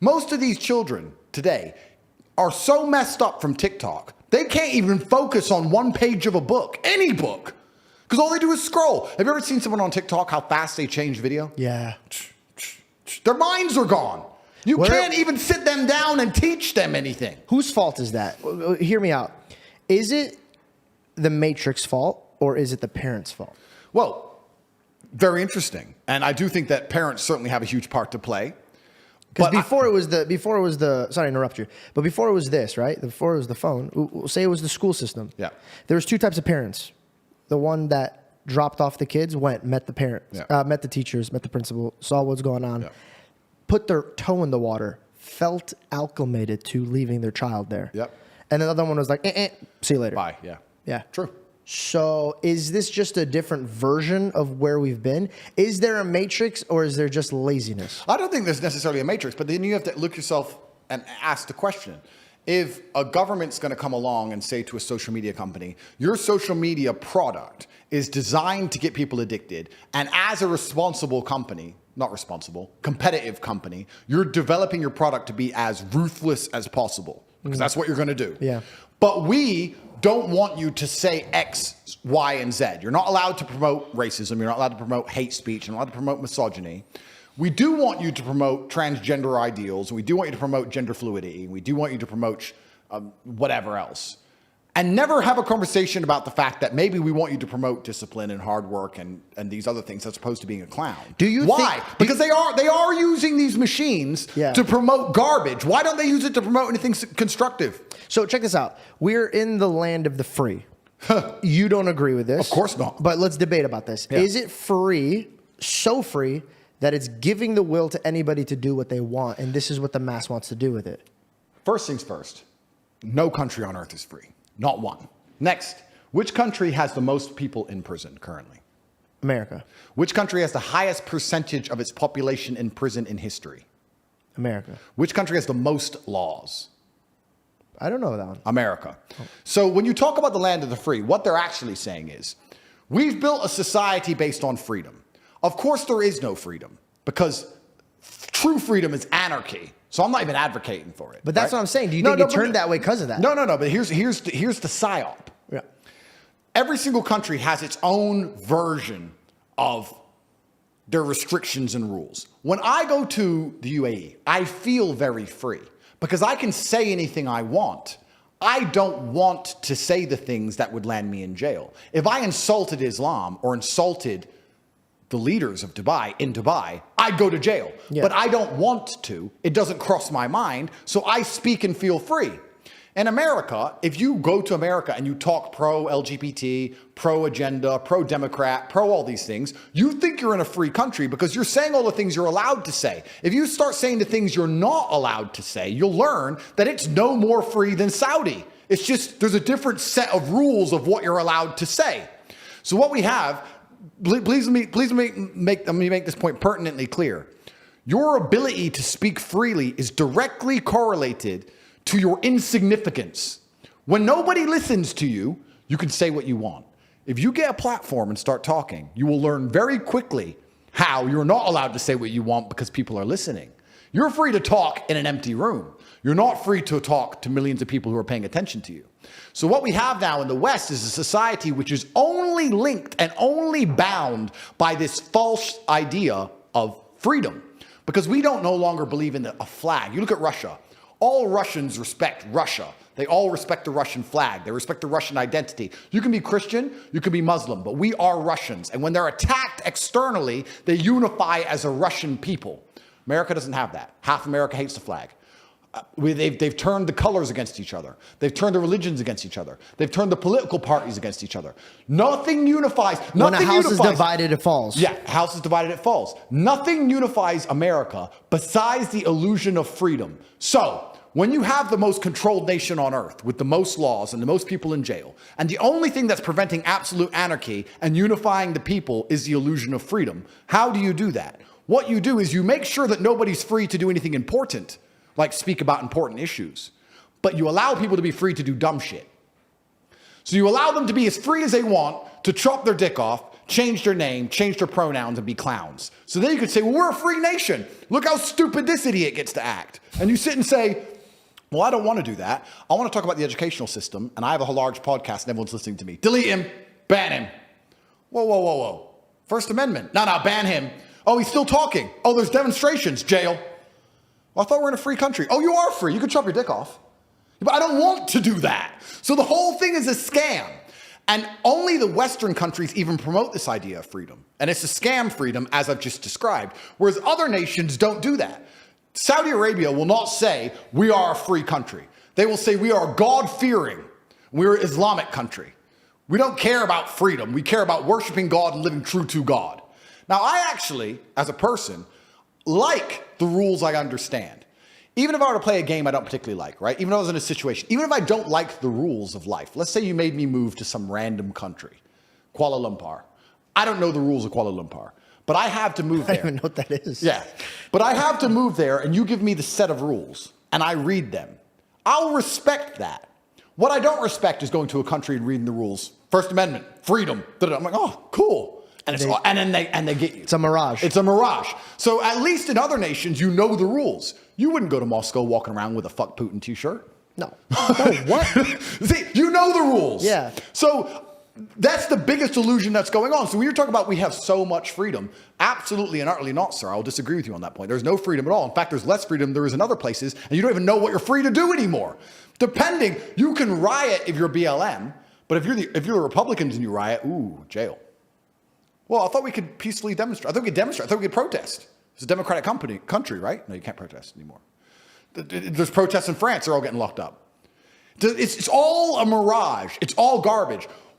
Most of these children today are so messed up from TikTok, they can't even focus on one page of a book, any book, because all they do is scroll. Have you ever seen someone on TikTok, how fast they change video? Yeah. Their minds are gone. You can't even sit them down and teach them anything. Whose fault is that? Hear me out. Is it the Matrix fault or is it the parents' fault? Well, very interesting. And I do think that parents certainly have a huge part to play. Because before it was the, sorry to interrupt you, but before it was this, right? Before it was the phone, we'll say it was the school system. Yeah. There was two types of parents. The one that dropped off the kids, met the parents, met the teachers, met the principal, saw what's going on, put their toe in the water, felt acclimated to leaving their child there. Yep. And the other one was like, see you later. Bye. Yeah. Yeah. True. So is this just a different version of where we've been? Is there a matrix or is there just laziness? I don't think there's necessarily a matrix, but then you have to look yourself and ask the question. If a government's going to come along and say to a social media company, your social media product is designed to get people addicted, and as a responsible company, not responsible, competitive company, you're developing your product to be as ruthless as possible, because that's what you're going to do. Yeah. But we don't want you to say X, Y, and Z. You're not allowed to promote racism. You're not allowed to promote hate speech. You're not allowed to promote misogyny. We do want you to promote transgender ideals. And we do want you to promote gender fluidity. We do want you to promote whatever else. And never have a conversation about the fact that maybe we want you to promote discipline and hard work and these other things as opposed to being a clown. Why? Because they are using these machines to promote garbage. Why don't they use it to promote anything constructive? So check this out. We're in the land of the free. You don't agree with this. Of course not. But let's debate about this. Yeah. Is it free, so free, that it's giving the will to anybody to do what they want, and this is what the mass wants to do with it? First things first. No country on earth is free. Not one. Next, which country has the most people in prison currently? America. Which country has the highest percentage of its population in prison in history? America. Which country has the most laws? I don't know that one. America. Oh. So when you talk about the land of the free, what they're actually saying is, we've built a society based on freedom. Of course there is no freedom, because true freedom is anarchy. So I'm not even advocating for it. But that's what I'm saying. Do you think it turned that way because of that? No. But here's the psyop. Yeah. Every single country has its own version of their restrictions and rules. When I go to the UAE, I feel very free because I can say anything I want. I don't want to say the things that would land me in jail. If I insulted Islam or insulted the leaders of Dubai, I'd go to jail. Yeah. But I don't want to. It doesn't cross my mind. So I speak and feel free. In America, if you go to America and you talk pro-LGBT, pro-agenda, pro-democrat, pro all these things, you think you're in a free country because you're saying all the things you're allowed to say. If you start saying the things you're not allowed to say, you'll learn that it's no more free than Saudi. It's just there's a different set of rules of what you're allowed to say. So what we have... Please let me make this point pertinently clear. Your ability to speak freely is directly correlated to your insignificance. When nobody listens to you, you can say what you want. If you get a platform and start talking, you will learn very quickly how you're not allowed to say what you want because people are listening. You're free to talk in an empty room. You're not free to talk to millions of people who are paying attention to you. So what we have now in the West is a society which is only linked and only bound by this false idea of freedom. Because we don't no longer believe in a flag. You look at Russia. All Russians respect Russia. They all respect the Russian flag. They respect the Russian identity. You can be Christian, you can be Muslim, but we are Russians. And when they're attacked externally, they unify as a Russian people. America doesn't have that. Half America hates the flag. They've turned the colors against each other. They've turned the religions against each other. They've turned the political parties against each other. Nothing unifies. When a house is divided, it falls. Yeah, house is divided, it falls. Nothing unifies America besides the illusion of freedom. So, when you have the most controlled nation on earth with the most laws and the most people in jail, and the only thing that's preventing absolute anarchy and unifying the people is the illusion of freedom, how do you do that? What you do is you make sure that nobody's free to do anything important, like speak about important issues, but you allow people to be free to do dumb shit. So you allow them to be as free as they want, to chop their dick off, changed their name, changed their pronouns, and be clowns. So then you could say, well, we're a free nation. Look how stupid this idiot gets to act. And you sit and say, well, I don't want to do that. I want to talk about the educational system, and I have a large podcast, and everyone's listening to me. Delete him. Ban him. Whoa, whoa, whoa, whoa. First Amendment. No, ban him. Oh, he's still talking. Oh, there's demonstrations. Jail. Well, I thought we were in a free country. Oh, you are free. You can chop your dick off. But I don't want to do that. So the whole thing is a scam. And only the Western countries even promote this idea of freedom. And it's a scam freedom, as I've just described, whereas other nations don't do that. Saudi Arabia will not say, we are a free country. They will say, we are God-fearing. We're an Islamic country. We don't care about freedom. We care about worshiping God and living true to God. Now, I actually, as a person, like the rules I understand. Even if I were to play a game I don't particularly like, right? Even if I was in a situation, even if I don't like the rules of life. Let's say you made me move to some random country, Kuala Lumpur. I don't know the rules of Kuala Lumpur, but I have to move there. I don't even know what that is. Yeah, but I have to move there, and you give me the set of rules, and I read them. I'll respect that. What I don't respect is going to a country and reading the rules. First Amendment, freedom. I'm like, oh, cool. And then they get you. It's a mirage. It's a mirage. So at least in other nations, you know the rules. You wouldn't go to Moscow walking around with a "fuck Putin" t-shirt. No. No, what? See, you know the rules. Yeah. So that's the biggest illusion that's going on. So when you're talking about we have so much freedom, absolutely and utterly not, sir. I'll disagree with you on that point. There's no freedom at all. In fact, there's less freedom there is in other places, and you don't even know what you're free to do anymore. Depending, you can riot if you're BLM, but if you're the Republicans and you riot, ooh, jail. Well, I thought we could peacefully demonstrate. I thought we could demonstrate. I thought we could protest. It's a democratic country, right? No, you can't protest anymore. There's protests in France. They're all getting locked up. It's all a mirage. It's all garbage.